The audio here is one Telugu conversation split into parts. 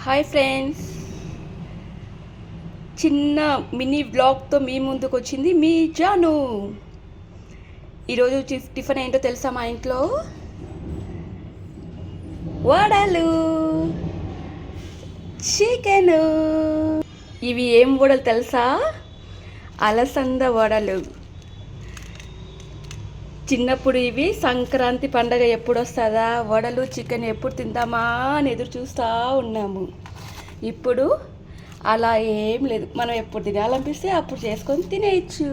హాయ్ ఫ్రెండ్స్, చిన్న మినీ వ్లాగ్తో మీ ముందుకు వచ్చింది మీ జాను. ఈరోజు టిఫిన్ ఏంటో తెలుసా? మా ఇంట్లో వడలు, చికెను. ఇవి ఏం వడలు తెలుసా? అలసంద వడలు. చిన్నప్పుడు ఇవి సంక్రాంతి పండగ ఎప్పుడు వస్తుందా, వడలు చికెన్ ఎప్పుడు తిందామా అని ఎదురు చూస్తూ ఉన్నాము. ఇప్పుడు అలా ఏం లేదు, మనం ఎప్పుడు తినాలనిపిస్తే అప్పుడు చేసుకొని తినేయచ్చు.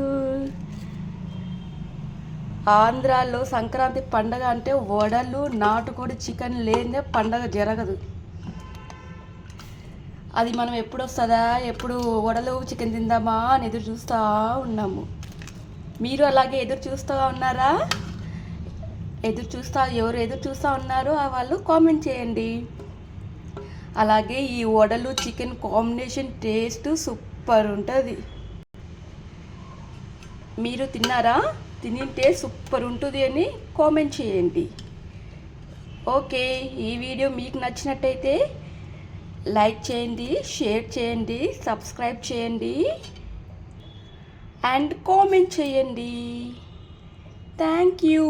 ఆంధ్రాలో సంక్రాంతి పండగ అంటే వడలు, నాటుకోడి చికెన్ లేదే పండగ జరగదు. అది మనం ఎప్పుడు వస్తుందా, ఎప్పుడు వడలు చికెన్ తిందామా అని ఎదురు చూస్తూ ఉన్నాము. మీరు అలాగే ఎదురు చూస్తూ ఉన్నారా? ఎవరు ఎదురు చూస్తూ ఉన్నారో వాళ్ళు కామెంట్ చేయండి. అలాగే ఈ వడలు చికెన్ కాంబినేషన్ టేస్ట్ సూపర్ ఉంటుంది. మీరు తిన్నారా? తినింటే సూపర్ ఉంటుంది అని కామెంట్ చేయండి. ఓకే, ఈ వీడియో మీకు నచ్చినట్టయితే లైక్ చేయండి, షేర్ చేయండి, సబ్స్క్రైబ్ చేయండి అండ్ కామెంట్ చేయండి. Thank you.